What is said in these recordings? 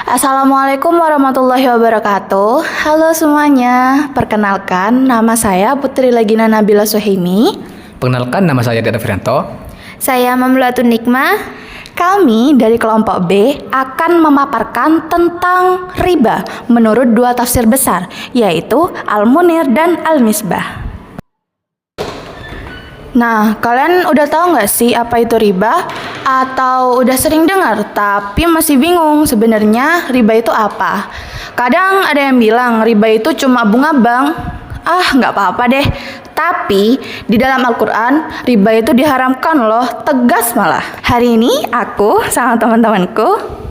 Assalamualaikum warahmatullahi wabarakatuh. Halo semuanya, perkenalkan nama saya Putri Legina Nabila Suhaimi. Perkenalkan, nama saya Dada Frianto. Saya Mamlatun Nikmah. Kami dari kelompok B akan memaparkan tentang riba menurut dua tafsir besar, yaitu Al-Munir dan Al-Misbah. Nah, kalian udah tahu nggak sih apa itu riba? Atau udah sering dengar tapi masih bingung sebenarnya riba itu apa? Kadang ada yang bilang riba itu cuma bunga bank. Nggak apa-apa deh. Tapi di dalam Al-Quran riba itu diharamkan loh, tegas malah. Hari ini aku sama teman-temanku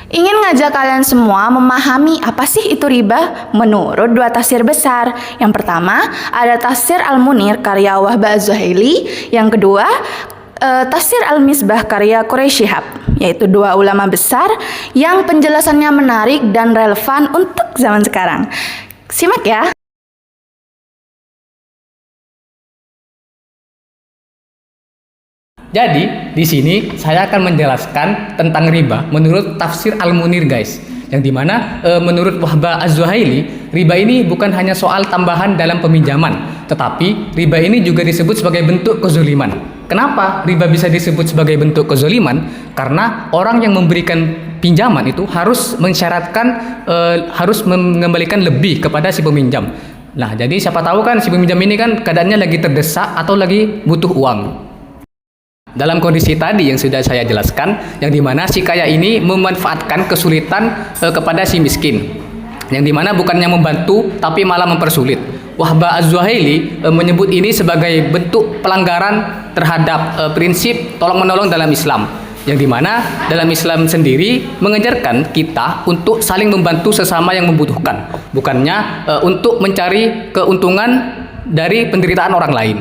ingin ngajak kalian semua memahami apa sih itu riba menurut dua tafsir besar. Yang pertama ada tafsir Al-Munir karya Wahbah Az-Zuhaili. Yang kedua tafsir Al-Misbah karya Quraish Shihab, yaitu dua ulama besar yang penjelasannya menarik dan relevan untuk zaman sekarang. Simak ya. Jadi, di sini saya akan menjelaskan tentang riba menurut tafsir Al-Munir, guys. Yang dimana menurut Wahbah Az-Zuhaili, riba ini bukan hanya soal tambahan dalam peminjaman, tetapi riba ini juga disebut sebagai bentuk kezoliman. Kenapa riba bisa disebut sebagai bentuk kezoliman? Karena orang yang memberikan pinjaman itu harus mensyaratkan harus mengembalikan lebih kepada si peminjam. Nah, jadi siapa tahu kan si peminjam ini kan keadaannya lagi terdesak atau lagi butuh uang. Dalam kondisi tadi yang sudah saya jelaskan, yang dimana si kaya ini memanfaatkan kesulitan kepada si miskin, yang dimana bukannya membantu tapi malah mempersulit. Wahbah Az-Zuhaili menyebut ini sebagai bentuk pelanggaran terhadap prinsip tolong-menolong dalam Islam, yang dimana dalam Islam sendiri mengajarkan kita untuk saling membantu sesama yang membutuhkan, bukannya untuk mencari keuntungan dari penderitaan orang lain.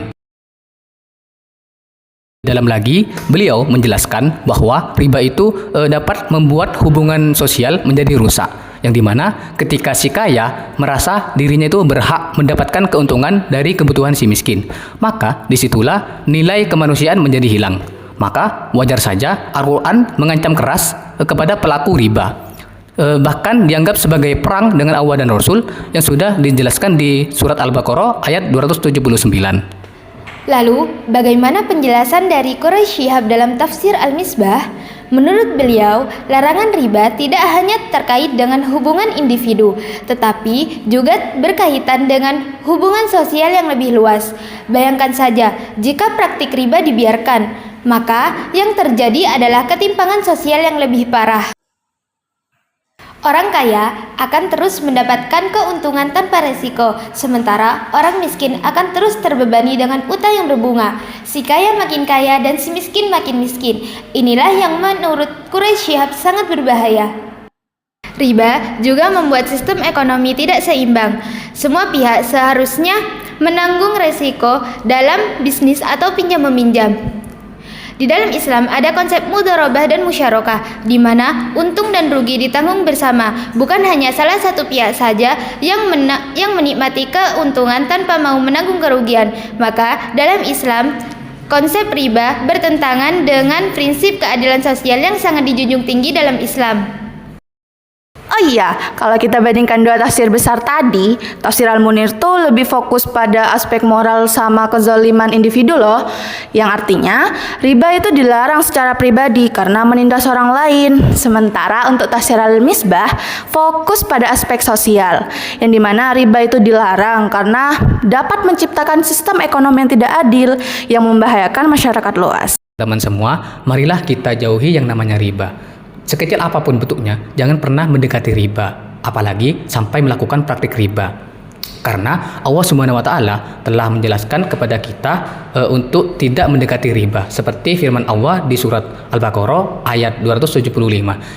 Dalam lagi, beliau menjelaskan bahwa riba itu dapat membuat hubungan sosial menjadi rusak, yang dimana ketika si kaya merasa dirinya itu berhak mendapatkan keuntungan dari kebutuhan si miskin, maka disitulah nilai kemanusiaan menjadi hilang. Maka wajar saja Al-Quran mengancam keras kepada pelaku riba. Bahkan dianggap sebagai perang dengan Allah dan Rasul, yang sudah dijelaskan di surat Al-Baqarah ayat 279. Lalu, bagaimana penjelasan dari Quraish Shihab dalam tafsir Al-Misbah? Menurut beliau, larangan riba tidak hanya terkait dengan hubungan individu, tetapi juga berkaitan dengan hubungan sosial yang lebih luas. Bayangkan saja, jika praktik riba dibiarkan, maka yang terjadi adalah ketimpangan sosial yang lebih parah. Orang kaya akan terus mendapatkan keuntungan tanpa resiko, sementara orang miskin akan terus terbebani dengan utang yang berbunga. Si kaya makin kaya dan si miskin makin miskin. Inilah yang menurut Quraish Shihab sangat berbahaya. Riba juga membuat sistem ekonomi tidak seimbang. Semua pihak seharusnya menanggung resiko dalam bisnis atau pinjam-meminjam. Di dalam Islam ada konsep mudharabah dan musyarakah, di mana untung dan rugi ditanggung bersama, bukan hanya salah satu pihak saja yang menikmati keuntungan tanpa mau menanggung kerugian. Maka dalam Islam, konsep riba bertentangan dengan prinsip keadilan sosial yang sangat dijunjung tinggi dalam Islam. Oh iya, kalau kita bandingkan dua tafsir besar tadi, tafsir Al-Munir tuh lebih fokus pada aspek moral sama kezaliman individu loh. Yang artinya, riba itu dilarang secara pribadi karena menindas orang lain. Sementara untuk tafsir Al-Misbah fokus pada aspek sosial, yang dimana riba itu dilarang karena dapat menciptakan sistem ekonomi yang tidak adil yang membahayakan masyarakat luas. Teman semua, marilah kita jauhi yang namanya riba. Sekecil apapun bentuknya, jangan pernah mendekati riba, apalagi sampai melakukan praktik riba. Karena Allah Subhanahu wa Ta'ala telah menjelaskan kepada kita untuk tidak mendekati riba, seperti firman Allah di surat Al-Baqarah ayat 275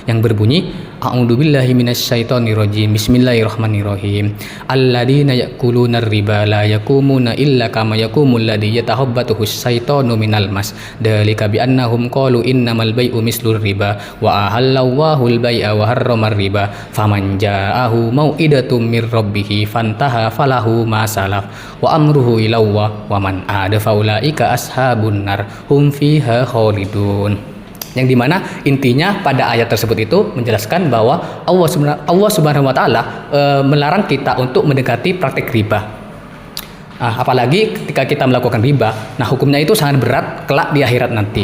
yang berbunyi, A'udzubillahi minasyaitonirrajim, Bismillahirrahmanirrahim, Alladzina ya'kuluna riba la yakumuna illa kama yakumul ladzi yatahabbathu syaitanu minal mas, dzalika bi annahum qalu innamal bai'u mislur riba wa ahallallahu al-bai'a wa harramar riba faman ja'ahu mau'idatum mir rabbih fantaha faha falahu ma salaf wa amruhu ila Allah wa man ada faulaika ashabun nar hum fiha khalidun. Yang dimana intinya pada ayat tersebut itu menjelaskan bahwa Allah Subhanahu wa taala melarang kita untuk mendekati praktek riba. Apalagi ketika kita melakukan riba, nah hukumnya itu sangat berat kelak di akhirat nanti.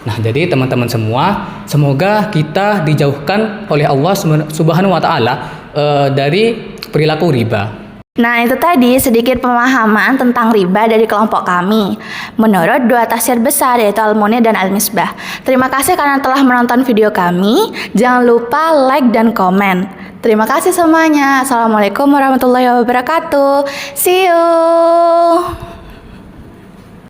Nah, jadi teman-teman semua, semoga kita dijauhkan oleh Allah Subhanahu wa taala dari perilaku riba. Nah, itu tadi sedikit pemahaman tentang riba dari kelompok kami menurut dua tafsir besar yaitu Al-Munir dan Al-Misbah. Terima kasih karena telah menonton video kami. Jangan lupa like dan komen. Terima kasih semuanya. Assalamualaikum warahmatullahi wabarakatuh. See you.